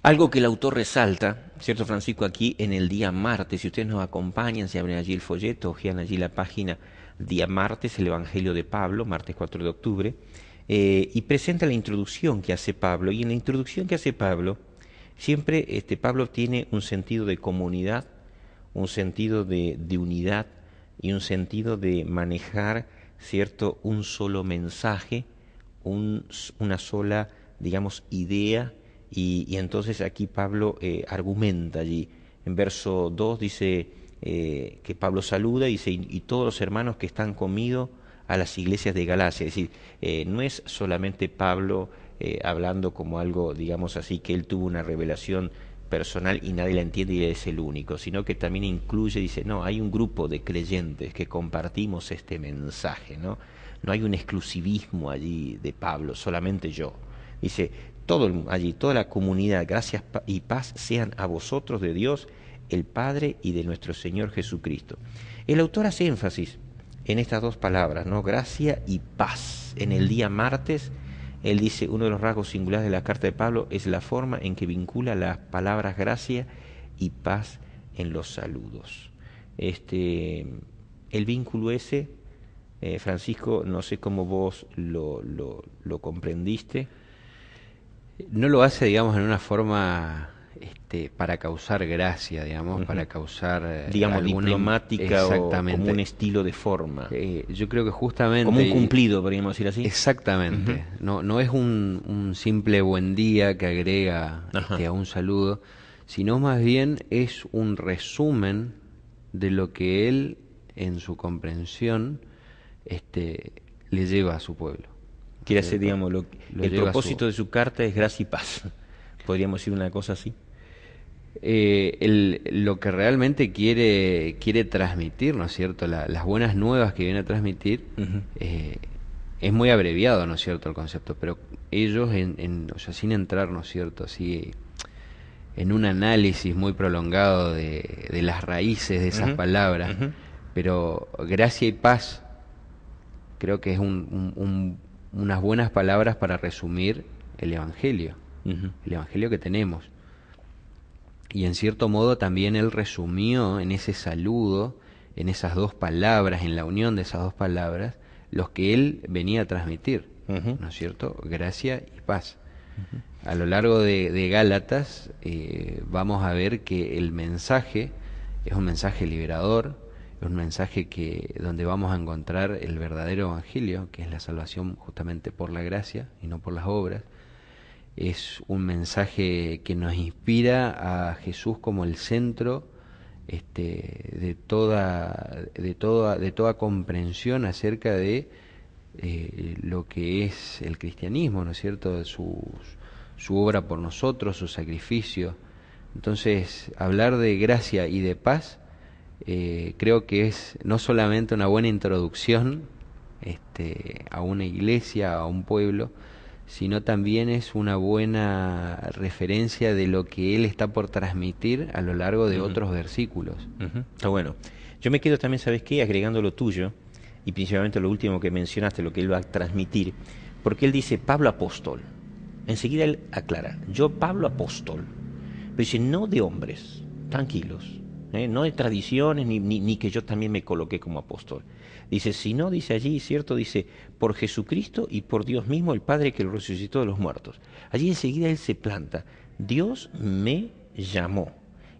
Algo que el autor resalta, ¿cierto, Francisco? Aquí en el día martes, si ustedes nos acompañan, si abren allí el folleto, ojean allí la página día martes, el Evangelio de Pablo, martes 4 de octubre, y presenta la introducción que hace Pablo. Y en la introducción que hace Pablo, siempre Pablo tiene un sentido de comunidad, un sentido de unidad y un sentido de manejar, ¿cierto?, un solo mensaje, una sola, digamos, idea. Y entonces aquí Pablo argumenta allí. En verso 2 dice que Pablo saluda y dice, y todos los hermanos que están conmigo a las iglesias de Galacia. Es decir, no es solamente Pablo hablando como algo, digamos así, que él tuvo una revelación personal y nadie la entiende y él es el único, sino que también incluye, dice, no, hay un grupo de creyentes que compartimos este mensaje, ¿no? No hay un exclusivismo allí de Pablo, solamente yo. Dice, allí, toda la comunidad, gracias y paz sean a vosotros de Dios, el Padre y de nuestro Señor Jesucristo. El autor hace énfasis en estas dos palabras, ¿no? Gracia y paz. En el día martes, él dice, uno de los rasgos singulares de la carta de Pablo es la forma en que vincula las palabras gracia y paz en los saludos. El vínculo ese, Francisco, no sé cómo vos lo comprendiste. No lo hace, digamos, en una forma para causar gracia, digamos, para causar digamos, diplomática o como un exactamente. estilo de forma. Yo creo que justamente... Como un cumplido, podríamos decir así. Exactamente. No es un simple buen día que agrega a un saludo, sino más bien es un resumen de lo que él, en su comprensión, le lleva a su pueblo. Quiere hacer, ¿Cierto? digamos, el propósito de su carta es gracia y paz. Podríamos decir una cosa así. Lo que realmente quiere transmitir, ¿no es cierto? Las buenas nuevas que viene a transmitir, es muy abreviado, ¿no es cierto?, el concepto, pero ellos, o sea, sin entrar, ¿no es cierto?, así en un análisis muy prolongado de las raíces de esas palabras, pero gracia y paz creo que es unas buenas palabras para resumir el Evangelio que tenemos. Y en cierto modo también él resumió en ese saludo, en esas dos palabras, en la unión de esas dos palabras, los que él venía a transmitir, ¿no es cierto? Gracia y paz. A lo largo de Gálatas vamos a ver que el mensaje es un mensaje liberador, es un mensaje donde vamos a encontrar el verdadero evangelio, que es la salvación justamente por la gracia y no por las obras. Es un mensaje que nos inspira a Jesús como el centro de toda comprensión acerca de lo que es el cristianismo, ¿no es cierto?, su obra por nosotros, su sacrificio. Entonces, hablar de gracia y de paz creo que es no solamente una buena introducción a una iglesia, a un pueblo, sino también es una buena referencia de lo que él está por transmitir a lo largo de otros versículos. Está bueno. Yo me quedo también, ¿sabes qué?, agregando lo tuyo, y principalmente lo último que mencionaste, lo que él va a transmitir, porque él dice Pablo apóstol. Enseguida él aclara, yo Pablo apóstol, pero dice no de hombres, tranquilos, no de tradiciones, ni que yo también me coloqué como apóstol. Dice, si no, dice allí, ¿cierto? Dice, por Jesucristo y por Dios mismo, el Padre que lo resucitó de los muertos. Allí enseguida él se planta, Dios me llamó.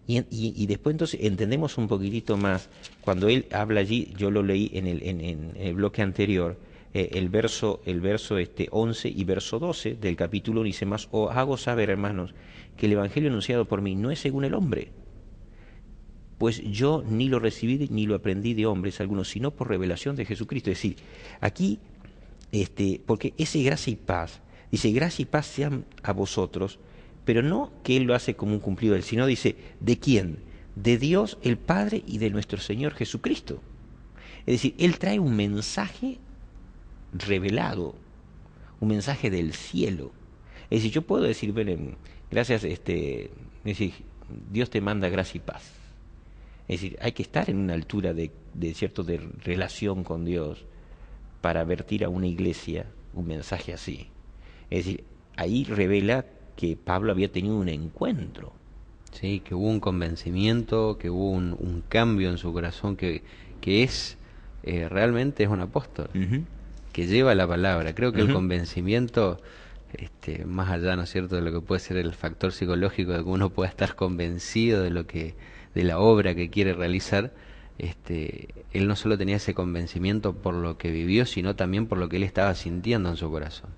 Y después entonces entendemos un poquitito más, cuando él habla allí, yo lo leí en el bloque anterior, el verso 11 y verso 12 del capítulo 1 dice más, os hago saber, hermanos, que el evangelio anunciado por mí no es según el hombre, pues yo ni lo recibí ni lo aprendí de hombres algunos, sino por revelación de Jesucristo. Es decir, aquí, porque ese gracia y paz, dice, gracia y paz sean a vosotros, pero no que él lo hace como un cumplido de él, sino dice, ¿de quién? De Dios el Padre y de nuestro Señor Jesucristo. Es decir, él trae un mensaje revelado, un mensaje del cielo. Es decir, yo puedo decir, bueno, gracias, es decir, Dios te manda gracia y paz. Es decir, hay que estar en una altura de relación con Dios para vertir a una iglesia un mensaje así. Es decir, ahí revela que Pablo había tenido un encuentro. Sí, que hubo un convencimiento, que hubo un cambio en su corazón, que es realmente es un apóstol, Ujú, que lleva la palabra. Creo que el ujú. convencimiento, más allá, ¿no es cierto?, de lo que puede ser el factor psicológico de que uno pueda estar convencido de lo que, de la obra que quiere realizar, él no solo tenía ese convencimiento por lo que vivió, sino también por lo que él estaba sintiendo en su corazón.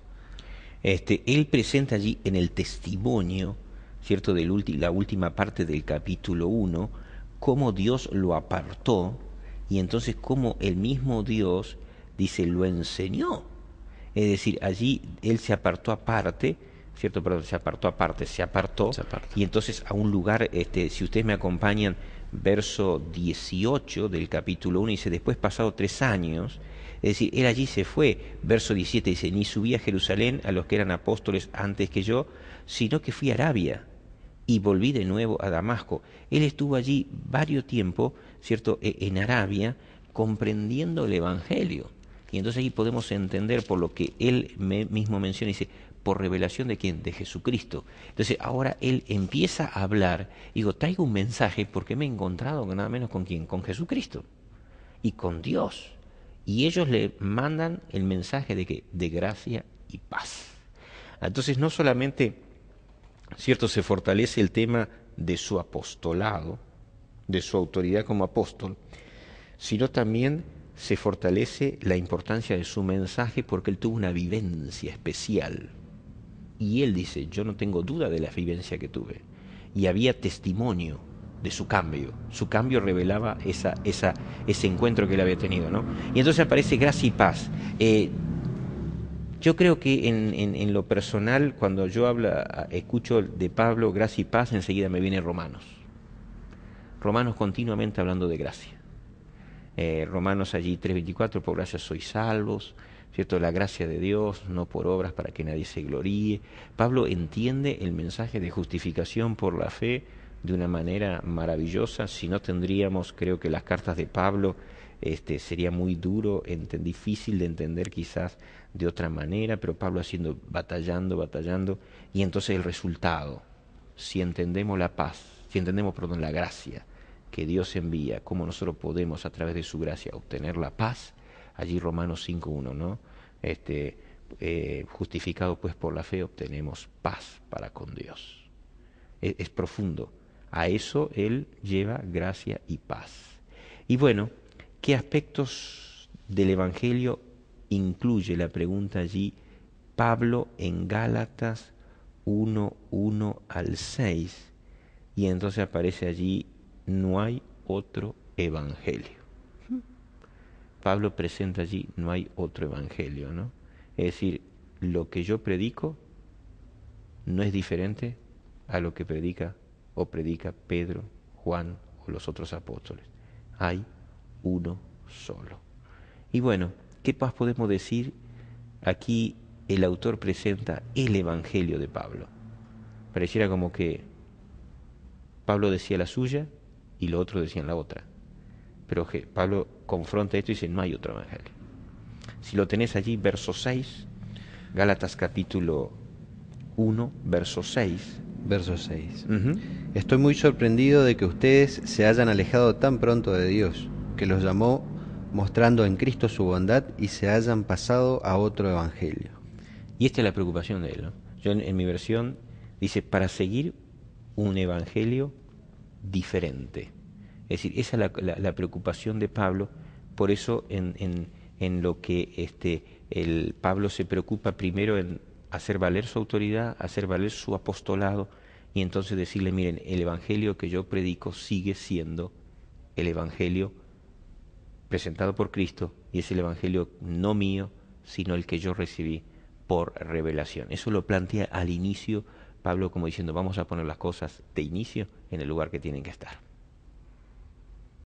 Él presenta allí en el testimonio, ¿cierto?, la última parte del capítulo 1, cómo Dios lo apartó y entonces cómo el mismo Dios, dice, lo enseñó. Es decir, allí él se apartó aparte, ¿cierto? Perdón, se apartó aparte, se apartó Esa parte. y entonces a un lugar, si ustedes me acompañan, verso 18 del capítulo 1, dice, después pasado 3 años, es decir, él allí se fue, verso 17 dice, ni subí a Jerusalén a los que eran apóstoles antes que yo, sino que fui a Arabia y volví de nuevo a Damasco. Él estuvo allí varios tiempo, ¿cierto?, en Arabia, comprendiendo el Evangelio. Y entonces ahí podemos entender por lo que él mismo menciona, dice, por revelación de quién, de Jesucristo. Entonces ahora él empieza a hablar, y digo, traigo un mensaje porque me he encontrado nada menos con quién, con Jesucristo y con Dios. Y ellos le mandan el mensaje de que de gracia y paz. Entonces no solamente, cierto, se fortalece el tema de su apostolado, de su autoridad como apóstol, sino también se fortalece la importancia de su mensaje porque él tuvo una vivencia especial. Y él dice, yo no tengo duda de la vivencia que tuve. Y había testimonio de su cambio. Su cambio revelaba ese encuentro que él había tenido, ¿no? Y entonces aparece gracia y paz. Yo creo que en lo personal, cuando yo escucho de Pablo, gracia y paz, enseguida me viene Romanos. Romanos continuamente hablando de gracia. Romanos allí 3:24, por gracia sois salvos, ¿cierto? La gracia de Dios, no por obras para que nadie se gloríe. Pablo entiende el mensaje de justificación por la fe de una manera maravillosa. Si no tendríamos, creo que las cartas de Pablo sería muy duro, difícil de entender quizás de otra manera, pero Pablo haciendo, batallando, y entonces el resultado, si entendemos la paz, si entendemos, perdón, la gracia que Dios envía, cómo nosotros podemos a través de su gracia obtener la paz, allí Romanos 5:1, ¿no? Justificado pues por la fe obtenemos paz para con Dios. Es profundo. A eso Él lleva gracia y paz. Y bueno, ¿qué aspectos del Evangelio incluye la pregunta allí Pablo en Gálatas 1:1 al 6? Y entonces aparece allí, no hay otro evangelio. Pablo presenta allí, no hay otro evangelio, ¿no? Es decir, lo que yo predico no es diferente a lo que predica Pedro, Juan o los otros apóstoles. Hay uno solo. Y bueno, ¿qué más podemos decir? Aquí el autor presenta el evangelio de Pablo. Pareciera como que Pablo decía la suya y los otros decían la otra. Pero Pablo confronta esto y dice, no hay otro evangelio. Si lo tenés allí, verso 6, Gálatas capítulo 1, verso 6. Verso 6. Uh-huh. Estoy muy sorprendido de que ustedes se hayan alejado tan pronto de Dios, que los llamó mostrando en Cristo su bondad y se hayan pasado a otro evangelio. Y esta es la preocupación de él, ¿no? Yo en mi versión dice, para seguir un evangelio diferente. Es decir, esa es la preocupación de Pablo, por eso en lo que el Pablo se preocupa primero en hacer valer su autoridad, hacer valer su apostolado, y entonces decirle, miren, el evangelio que yo predico sigue siendo el evangelio presentado por Cristo, y es el evangelio no mío, sino el que yo recibí por revelación. Eso lo plantea al inicio Pablo como diciendo, vamos a poner las cosas de inicio en el lugar que tienen que estar.